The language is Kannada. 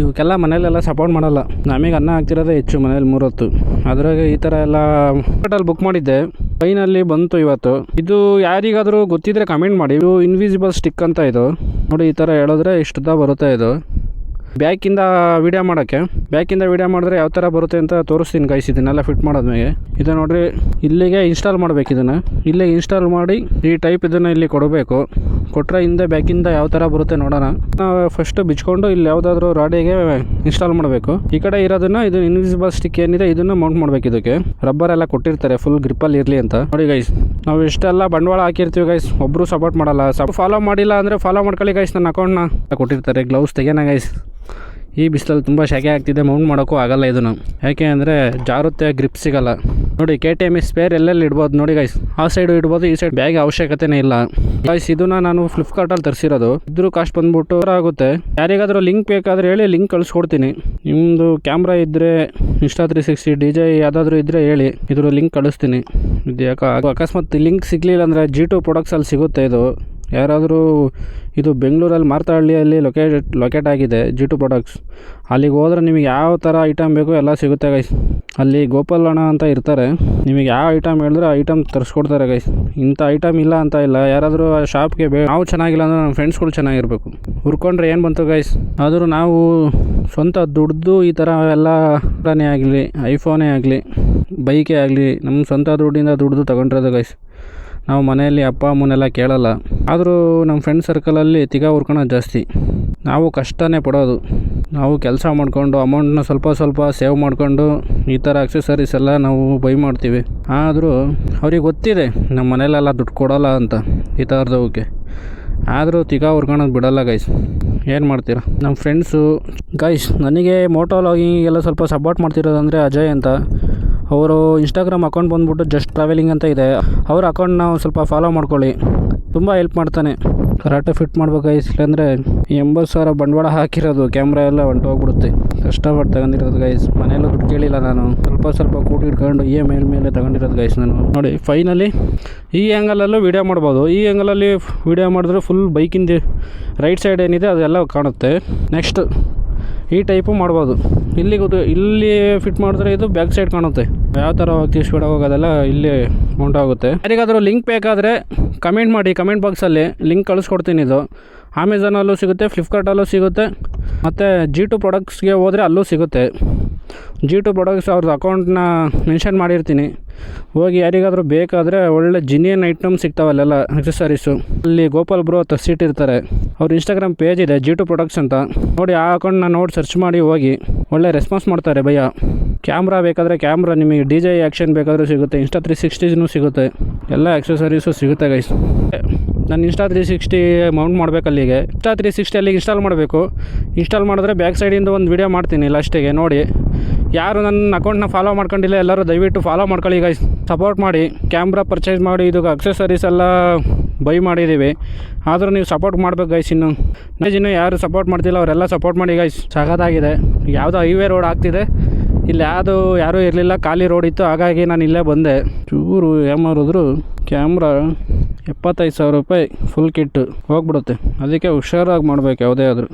ಇವಕ್ಕೆಲ್ಲ ಮನೇಲೆಲ್ಲ ಸಪೋರ್ಟ್ ಮಾಡಲ್ಲ. ನಮಗೆ ಅನ್ನ ಹಾಕ್ತಿರೋದೇ ಹೆಚ್ಚು ಮನೇಲಿ 3 ಹೊತ್ತು. ಅದ್ರಾಗ ಈ ಥರ ಎಲ್ಲ ಹೋಟೆಲ್ ಬುಕ್ ಮಾಡಿದ್ದೆ, ಫೈನಲ್ಲಿ ಬಂತು ಇವತ್ತು. ಇದು ಯಾರಿಗಾದರೂ ಗೊತ್ತಿದ್ರೆ ಕಮೆಂಟ್ ಮಾಡಿ. ಇದು ಇನ್ವಿಸಿಬಲ್ ಸ್ಟಿಕ್ ಅಂತ ಇದು ನೋಡಿ, ಈ ಥರ ಹೇಳಿದ್ರೆ ಇಷ್ಟುದ್ದ ಬರುತ್ತೆ. ಇದು ಬ್ಯಾಕಿಂದ ವೀಡಿಯೋ ಮಾಡೋಕ್ಕೆ, ಬ್ಯಾಕಿಂದ ವೀಡಿಯೋ ಮಾಡಿದ್ರೆ ಯಾವ ಥರ ಬರುತ್ತೆ ಅಂತ ತೋರಿಸ್ತೀನಿ ಗೈಸ್. ಇದನ್ನೆಲ್ಲ ಫಿಟ್ ಮಾಡೋದ್ಮೇಲೆ ಇದು ನೋಡಿರಿ, ಇಲ್ಲಿಗೆ ಇನ್ಸ್ಟಾಲ್ ಮಾಡಬೇಕು. ಇದನ್ನು ಇಲ್ಲೇ ಇನ್ಸ್ಟಾಲ್ ಮಾಡಿ ಈ ಟೈಪ್ ಇದನ್ನು ಇಲ್ಲಿ ಕೊಡಬೇಕು. ಕೊಟ್ಟರೆ ಹಿಂದೆ ಬ್ಯಾಕಿಂದ ಯಾವ ಥರ ಬರುತ್ತೆ ನೋಡೋಣ. ನಾವು ಫಸ್ಟ್ ಬಿಚ್ಕೊಂಡು ಇಲ್ಲಿ ಯಾವುದಾದ್ರೂ ರಾಡಿಗೆ ಇನ್ಸ್ಟಾಲ್ ಮಾಡಬೇಕು. ಈ ಕಡೆ ಇರೋದನ್ನು ಇದು ಇನ್ವಿಸಿಬಲ್ ಸ್ಟಿಕ್ ಏನಿದೆ ಇದನ್ನು ಮೌಂಟ್ ಮಾಡಬೇಕು. ಇದಕ್ಕೆ ರಬ್ಬರ್ ಎಲ್ಲ ಕೊಟ್ಟಿರ್ತಾರೆ ಫುಲ್ ಗ್ರಿಪ್ಪಲ್ಲಿ ಇರಲಿ ಅಂತ. ನೋಡಿ ಗೈಸ್, ನಾವು ಇಷ್ಟೆಲ್ಲ ಬಂಡವಾಳ ಹಾಕಿರ್ತೀವಿ ಗೈಸ್, ಒಬ್ಬರು ಸಪೋರ್ಟ್ ಮಾಡಲ್ಲ. ಫಾಲೋ ಮಾಡಿಲ್ಲ ಅಂದರೆ ಫಾಲೋ ಮಾಡ್ಕೊಳ್ಳಿ ಗೈಸ್. ನನ್ನ ಅಕೌಂಟ್ನ ಕೊಟ್ಟಿರ್ತಾರೆ. ಗ್ಲೌಸ್ ತೆಗೆಯೋಣ ಗೈಸ್. ಈ ಬಿಸಿಲಲ್ಲಿ ತುಂಬ ಶೆಕೆ ಆಗ್ತಿದೆ, ಮೌಂಟ್ ಮಾಡೋಕ್ಕೂ ಆಗಲ್ಲ ಇದನ್ನು. ಯಾಕೆ ಅಂದರೆ ಜಾರುತ್ತೆ, ಗ್ರಿಪ್ ಸಿಗಲ್ಲ. ನೋಡಿ KTM ಸ್ಪೇರ್ ಎಲ್ಲೆಲ್ಲಿ ಇಡ್ಬೋದು ನೋಡಿ ಗೈಸ್. ಆ ಸೈಡು ಇಡ್ಬೋದು, ಈ ಸೈಡ್ ಬ್ಯಾಗ್ ಅವಶ್ಯಕತೆನೇ ಇಲ್ಲ ಗೈಸ್. ಇದನ್ನು ನಾನು ಫ್ಲಿಪ್ಕಾರ್ಟಲ್ಲಿ ತರಿಸಿರೋದು. ಇದ್ರ ಕಾಸ್ಟ್ ಬಂದ್ಬಿಟ್ಟು ಆಗುತ್ತೆ. ಯಾರಿಗಾದರೂ ಲಿಂಕ್ ಬೇಕಾದರೆ ಹೇಳಿ, ಲಿಂಕ್ ಕಳಿಸ್ಕೊಡ್ತೀನಿ. ನಿಮ್ಮದು ಕ್ಯಾಮ್ರಾ ಇದ್ದರೆ Insta360 DJI ಯಾವುದಾದ್ರೂ ಇದ್ದರೆ ಹೇಳಿ, ಇದ್ರ ಲಿಂಕ್ ಕಳಿಸ್ತೀನಿ. ಇದು ಯಾಕೆ ಅಕಸ್ಮಾತ್ ಲಿಂಕ್ ಸಿಗಲಿಲ್ಲ ಅಂದರೆ G2 ಪ್ರಾಡಕ್ಟ್ಸಲ್ಲಿ ಸಿಗುತ್ತೆ. ಇದು ಯಾರಾದರೂ ಇದು ಬೆಂಗಳೂರಲ್ಲಿ ಮಾರ್ತಹಳ್ಳಿಯಲ್ಲಿ ಲೊಕೇಟ್ ಆಗಿದೆ G2 ಪ್ರಾಡಕ್ಟ್ಸ್. ಅಲ್ಲಿಗೆ ಹೋದ್ರೆ ನಿಮಗೆ ಯಾವ ಥರ ಐಟಮ್ ಬೇಕು ಎಲ್ಲ ಸಿಗುತ್ತೆ ಗೈಸ್. ಅಲ್ಲಿ ಗೋಪಾಲ್ ಅಣ್ಣ ಅಂತ ಇರ್ತಾರೆ, ನಿಮಗೆ ಯಾವ ಐಟಮ್ ಹೇಳಿದ್ರೆ ಆ ಐಟಮ್ ತರಿಸ್ಕೊಡ್ತಾರೆ ಗೈಸ್. ಇಂಥ ಐಟಮ್ ಇಲ್ಲ ಅಂತ ಇಲ್ಲ. ಯಾರಾದರೂ ಆ ಶಾಪ್ಗೆ ನಾವು ಚೆನ್ನಾಗಿಲ್ಲ ಅಂದರೆ ನಮ್ಮ ಫ್ರೆಂಡ್ಸ್ಗಳು ಚೆನ್ನಾಗಿರಬೇಕು. ಹುರ್ಕೊಂಡ್ರೆ ಏನು ಬಂತು ಗೈಸ್. ಆದರೂ ನಾವು ಸ್ವಂತ ದುಡ್ದು ಈ ಥರ ಎಲ್ಲ ಆಗಲಿ, ಐಫೋನೇ ಆಗಲಿ, ಬೈಕೇ ಆಗಲಿ, ನಮ್ಮ ಸ್ವಂತ ದುಡ್ಡಿಂದ ದುಡ್ದು ತಗೊಂಡಿರೋದು ಗೈಸ್. ನಾವು ಮನೆಯಲ್ಲಿ ಅಪ್ಪ ಅಮ್ಮನೆಲ್ಲ ಕೇಳಲ್ಲ. ಆದರೂ ನಮ್ಮ ಫ್ರೆಂಡ್ ಸರ್ಕಲಲ್ಲಿ ತಿಗ ಹುರ್ಕೊಳೋದು ಜಾಸ್ತಿ. ನಾವು ಕಷ್ಟನೇ ಪಡೋದು. ನಾವು ಕೆಲಸ ಮಾಡಿಕೊಂಡು ಅಮೌಂಟ್ನ ಸ್ವಲ್ಪ ಸೇವ್ ಮಾಡಿಕೊಂಡು ಈ ಥರ ಅಕ್ಸೆಸರೀಸ್ ಎಲ್ಲ ನಾವು ಬೈ ಮಾಡ್ತೀವಿ. ಆದರೂ ಅವ್ರಿಗೆ ಗೊತ್ತಿದೆ ನಮ್ಮ ಮನೇಲೆಲ್ಲ ದುಡ್ಡು ಕೊಡೋಲ್ಲ ಅಂತ ಈ ಥರದವಕ್ಕೆ. ಆದರೂ ತಿಗ ಹುರ್ಕೊಳೋದು ಬಿಡೋಲ್ಲ ಗೈಸ್. ಏನು ಮಾಡ್ತೀರಾ ನಮ್ಮ ಫ್ರೆಂಡ್ಸು ಗೈಸ್. ನನಗೆ ಮೋಟೋ ವ್ಲಾಗಿಂಗ್ ಎಲ್ಲ ಸ್ವಲ್ಪ ಸಪೋರ್ಟ್ ಮಾಡ್ತಿರೋದಂದರೆ ಅಜಯ್ ಅಂತ. ಅವರು ಇನ್ಸ್ಟಾಗ್ರಾಮ್ ಅಕೌಂಟ್ ಬಂದುಬಿಟ್ಟು ಜಸ್ಟ್ ಟ್ರಾವೆಲಿಂಗ್ ಅಂತ ಇದೆ. ಅವ್ರ ಅಕೌಂಟ್ನ ಸ್ವಲ್ಪ ಫಾಲೋ ಮಾಡ್ಕೊಳ್ಳಿ, ತುಂಬ ಹೆಲ್ಪ್ ಮಾಡ್ತಾನೆ. ಕರೆಕ್ಟಾಗಿ ಫಿಟ್ ಮಾಡ್ಬೇಕು ಗೈಸ್. ಇಲ್ಲಾಂದರೆ 80,000 ಬಂಡವಾಳ ಹಾಕಿರೋದು ಕ್ಯಾಮ್ರಾ ಎಲ್ಲ ಹೊಂಟೋಗ್ಬಿಡುತ್ತೆ. ಕಷ್ಟಪಟ್ಟು ತಗೊಂಡಿರೋದು ಗೈಸ್. ಮನೆಯಲ್ಲೂ ದುಡ್ಡು ಕೇಳಿಲ್ಲ ನಾನು. ಸ್ವಲ್ಪ ಕೂಡಿಟ್ಕೊಂಡು ಮೇಲೆ ತಗೊಂಡಿರೋದು ಗೈಸ್ ನಾನು. ನೋಡಿ ಫೈನಲಿ ಈ ಆ್ಯಂಗಲಲ್ಲೂ ವೀಡಿಯೋ ಮಾಡ್ಬೋದು. ಈ ಆ್ಯಂಗಲಲ್ಲಿ ವೀಡಿಯೋ ಮಾಡಿದ್ರೆ ಫುಲ್ ಬೈಕಿಂದ ರೈಟ್ ಸೈಡ್ ಏನಿದೆ ಅದೆಲ್ಲ ಕಾಣುತ್ತೆ. ನೆಕ್ಸ್ಟ್ ಈ ಟೈಪು ಮಾಡ್ಬೋದು. ಇಲ್ಲಿ ಫಿಟ್ ಮಾಡಿದ್ರೆ ಇದು ಬ್ಯಾಕ್ ಸೈಡ್ ಕಾಣುತ್ತೆ. ಯಾವ ಥರ ಹೋಗ್ತೀವಿ ಸ್ಪೀಡಾಗಿ ಹೋಗೋದೆಲ್ಲ ಇಲ್ಲಿ ಮೌಂಟ್ ಆಗುತ್ತೆ. ಯಾರಿಗಾದರೂ ಲಿಂಕ್ ಬೇಕಾದರೆ ಕಮೆಂಟ್ ಮಾಡಿ, ಕಮೆಂಟ್ ಬಾಕ್ಸಲ್ಲಿ ಲಿಂಕ್ ಕಳಿಸ್ಕೊಡ್ತೀನಿ. ಇದು ಅಮೆಝಾನಲ್ಲೂ ಸಿಗುತ್ತೆ, ಫ್ಲಿಪ್ಕಾರ್ಟಲ್ಲೂ ಸಿಗುತ್ತೆ, ಮತ್ತು G2 ಪ್ರಾಡಕ್ಟ್ಸ್ಗೆ ಹೋದರೆ ಅಲ್ಲೂ ಸಿಗುತ್ತೆ. G2 ಪ್ರಾಡಕ್ಟ್ಸ್ ಅವ್ರದ್ದು ಅಕೌಂಟ್ನ ಮೆನ್ಷನ್ ಮಾಡಿರ್ತೀನಿ. ಹೋಗಿ ಯಾರಿಗಾದರೂ ಬೇಕಾದರೆ ಒಳ್ಳೆ ಜಿನಿಯನ್ ಐಟಮ್ ಸಿಗ್ತಾವಲ್ಲೆಲ್ಲ ಅಕ್ಸೆಸರೀಸು. ಅಲ್ಲಿ ಗೋಪಾಲ್ ಬ್ರೋ ತರಿಸಿಟ್ಟಿರ್ತಾರೆ. ಅವ್ರ ಇನ್ಸ್ಟಾಗ್ರಾಮ್ ಪೇಜ್ ಇದೆ G2 ಪ್ರಾಡಕ್ಟ್ಸ್ ಅಂತ. ನೋಡಿ ಆ ಅಕೌಂಟ್ನ ನೋಡಿ ಸರ್ಚ್ ಮಾಡಿ ಹೋಗಿ. ಒಳ್ಳೆ ರೆಸ್ಪಾನ್ಸ್ ಮಾಡ್ತಾರೆ ಭಯ್ಯ. ಕ್ಯಾಮ್ರಾ ಬೇಕಾದರೆ ಕ್ಯಾಮ್ರಾ, ನಿಮಗೆ DJI ಆ್ಯಕ್ಷನ್ ಬೇಕಾದರೂ ಸಿಗುತ್ತೆ, Insta360 ಸಿಗುತ್ತೆ, ಎಲ್ಲ ಅಕ್ಸೆಸರೀಸು ಸಿಗುತ್ತೆ ಗೈಸ್. ನಾನು Insta360 ಮೌಂಟ್ ಮಾಡಬೇಕು. ಅಲ್ಲಿಗೆ Insta360 ಅಲ್ಲಿಗೆ ಇನ್ಸ್ಟಾಲ್ ಮಾಡಬೇಕು. ಇನ್ಸ್ಟಾಲ್ ಮಾಡಿದ್ರೆ ಬ್ಯಾಕ್ ಸೈಡಿಂದ ಒಂದು ವೀಡಿಯೋ ಮಾಡ್ತೀನಿ ಲಾಸ್ಟಿಗೆ ನೋಡಿ. ಯಾರು ನನ್ನ ಅಕೌಂಟ್ನ ಫಾಲೋ ಮಾಡ್ಕೊಂಡಿಲ್ಲ ಎಲ್ಲರೂ ದಯವಿಟ್ಟು ಫಾಲೋ ಮಾಡ್ಕೊಳ್ಳಿ ಗೈಸ್. ಸಪೋರ್ಟ್ ಮಾಡಿ. ಕ್ಯಾಮ್ರಾ ಪರ್ಚೇಸ್ ಮಾಡಿ, ಇದು ಅಕ್ಸೆಸರೀಸ್ ಎಲ್ಲ ಬೈ ಮಾಡಿದ್ದೀವಿ. ಆದರೂ ನೀವು ಸಪೋರ್ಟ್ ಮಾಡಬೇಕು ಗೈಸ್. ಇನ್ನೂ ಯಾರು ಸಪೋರ್ಟ್ ಮಾಡ್ತಿಲ್ಲ ಅವರೆಲ್ಲ ಸಪೋರ್ಟ್ ಮಾಡಿ ಗೈಸ್. ಸಖತ್ತಾಗಿದೆ. ಯಾವುದೋ ಹೈವೇ ರೋಡ್ ಆಗ್ತಿದೆ. ಇಲ್ಲಿ ಯಾರೂ ಇರಲಿಲ್ಲ, ಖಾಲಿ ರೋಡ್ ಇತ್ತು. ಹಾಗಾಗಿ ನಾನು ಇಲ್ಲೇ ಬಂದೆ. ಚೂರು ಏಮಾರಿದ್ರು ಕ್ಯಾಮ್ರಾ 75,000 ರೂಪಾಯಿ ಫುಲ್ ಕಿಟ್ಟು ಹೋಗ್ಬಿಡುತ್ತೆ. ಅದಕ್ಕೆ ಹುಷಾರಾಗಿ ಮಾಡಬೇಕು ಯಾವುದೇ ಆದರೂ.